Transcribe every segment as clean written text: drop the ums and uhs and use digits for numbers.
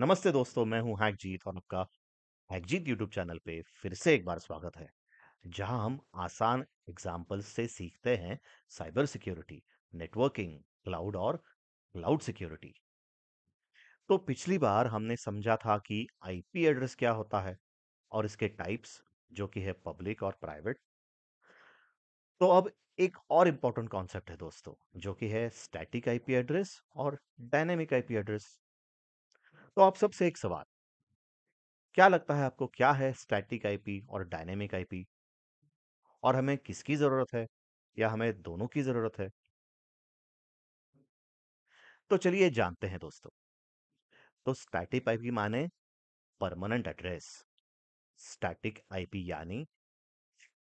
नमस्ते दोस्तों, मैं हूं हैकजीत और आपका हैकजीत यूट्यूब चैनल पे फिर से एक बार स्वागत है, जहां हम आसान एग्जाम्पल्स से सीखते हैं साइबर सिक्योरिटी, नेटवर्किंग, क्लाउड और क्लाउड सिक्योरिटी। तो पिछली बार हमने समझा था कि आईपी एड्रेस क्या होता है और इसके टाइप्स, जो कि है पब्लिक और प्राइवेट। तो अब एक और इम्पोर्टेंट कॉन्सेप्ट है दोस्तों, जो कि है स्टैटिक आईपी एड्रेस और डायनेमिक आईपी एड्रेस। तो आप सबसे एक सवाल, क्या लगता है आपको, क्या है स्टैटिक आईपी और डायनेमिक आईपी, और हमें किसकी जरूरत है, या हमें दोनों की जरूरत है? तो चलिए जानते हैं दोस्तों। तो स्टैटिक आईपी माने परमानेंट एड्रेस। स्टैटिक आईपी यानी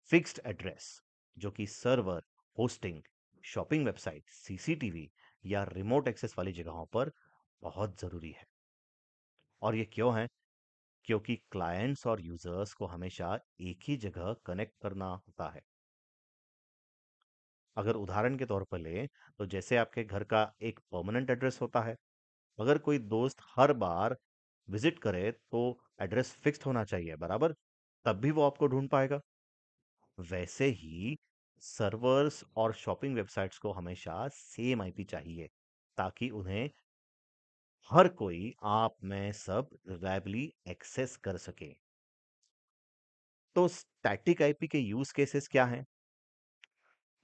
फिक्स्ड एड्रेस, जो कि server, hosting, shopping website, CCTV या रिमोट एक्सेस वाली जगहों पर बहुत जरूरी है। और ये क्यों है? क्योंकि क्लाइंट्स और यूजर्स को हमेशा एक ही जगह कनेक्ट करना होता है। अगर उदाहरण के तौर पर लें, तो जैसे आपके घर का एक परमानेंट एड्रेस होता है, अगर कोई दोस्त हर बार विजिट करे तो एड्रेस फिक्स्ड होना चाहिए, बराबर? तब भी वो आपको ढूंढ पाएगा। वैसे ही सर्वर्स और शॉपिंग वेबसाइट्स को हमेशा सेम आईपी चाहिए, ताकि उन्हें हर कोई आप में सब रिलायबली एक्सेस कर सके। तो स्टैटिक आईपी के यूज केसेस क्या हैं?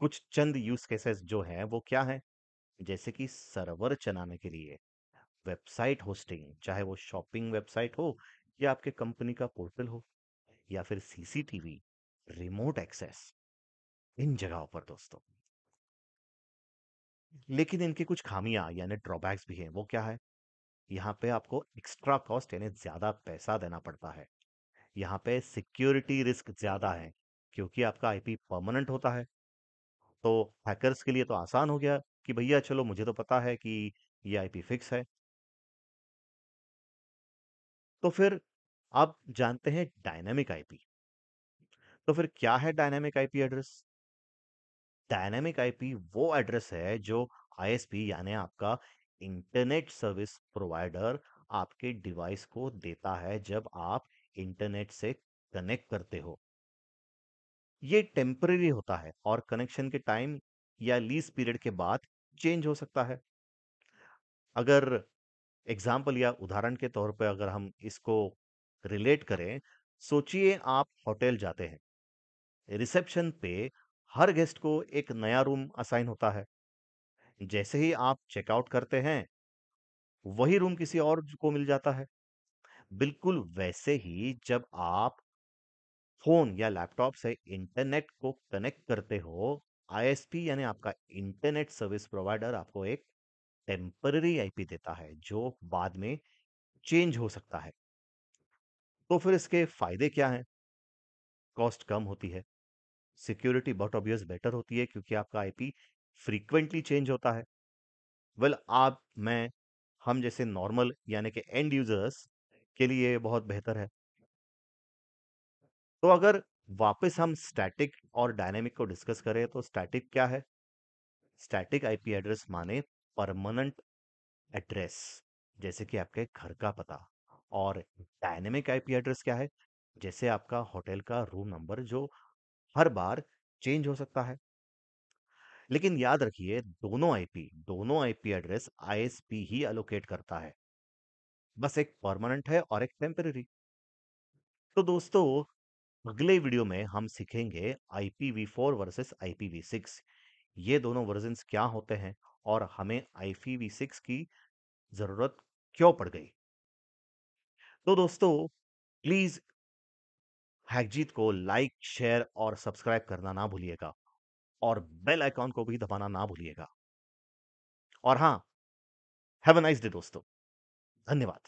कुछ चंद यूज केसेस जो हैं वो क्या हैं? जैसे कि सर्वर चलाने के लिए, वेबसाइट होस्टिंग, चाहे वो शॉपिंग वेबसाइट हो या आपके कंपनी का पोर्टल हो, या फिर सीसीटीवी, रिमोट एक्सेस, इन जगहों पर दोस्तों। लेकिन इनकी कुछ खामियां यानी ड्रॉबैक्स भी हैं। वो क्या है? यहाँ पे आपको एक्स्ट्रा कॉस्ट यानी ज्यादा पैसा देना पड़ता है। यहाँ पे सिक्योरिटी रिस्क ज्यादा है, क्योंकि आपका आईपी परमानेंट होता है। तो हैकर्स के लिए तो आसान हो गया कि भैया चलो, मुझे तो पता है कि ये आईपी फिक्स है। तो फिर आप जानते हैं डायनामिक आईपी। तो फिर क्या है dynamic IP address? Dynamic IP वो एड्रेस है जो आईएसपी यानी आपका इंटरनेट सर्विस प्रोवाइडर आपके डिवाइस को देता है जब आप इंटरनेट से कनेक्ट करते हो। ये टेम्पररी होता है और कनेक्शन के टाइम या लीज पीरियड के बाद चेंज हो सकता है। अगर एग्जाम्पल या उदाहरण के तौर पर अगर हम इसको रिलेट करें, सोचिए आप होटल जाते हैं। रिसेप्शन पे हर गेस्ट को एक नया रूम असाइन होता है। जैसे ही आप चेकआउट करते हैं, वही रूम किसी और को मिल जाता है। बिल्कुल वैसे ही जब आप फोन या लैपटॉप से इंटरनेट को कनेक्ट करते हो, आईएसपी यानी आपका इंटरनेट सर्विस प्रोवाइडर आपको एक टेम्पररी आईपी देता है, जो बाद में चेंज हो सकता है। तो फिर इसके फायदे क्या हैं? कॉस्ट कम होती है, सिक्योरिटी बहुत ऑब्वियस बेटर होती है क्योंकि आपका आईपी फ्रीक्वेंटली चेंज होता है। वेल, आप, मैं, हम जैसे नॉर्मल यानी कि एंड यूजर्स के लिए बहुत बेहतर है। तो अगर वापस हम स्टैटिक और डायनेमिक को डिस्कस करें, तो स्टैटिक क्या है? स्टैटिक आईपी एड्रेस माने परमानेंट एड्रेस, जैसे कि आपके घर का पता। और डायनेमिक आईपी एड्रेस क्या है? जैसे आपका होटल का रूम नंबर, जो हर बार चेंज हो सकता है। लेकिन याद रखिए, दोनों आईपी एड्रेस आईएसपी ही एलोकेट करता है। बस एक परमानेंट है और एक टेम्पररी। तो दोस्तों, अगले वीडियो में हम सीखेंगे IPv4 वर्सेस IPv6। ये दोनों वर्जन्स क्या होते हैं और हमें IPv6 की जरूरत क्यों पड़ गई। तो दोस्तों, प्लीज हैकजीत को लाइक, शेयर और सब्सक्राइब करना ना भूलिएगा, और बेल आइकॉन को भी दबाना ना भूलिएगा। और हाँ, हैव अ नाइस डे दोस्तों। धन्यवाद।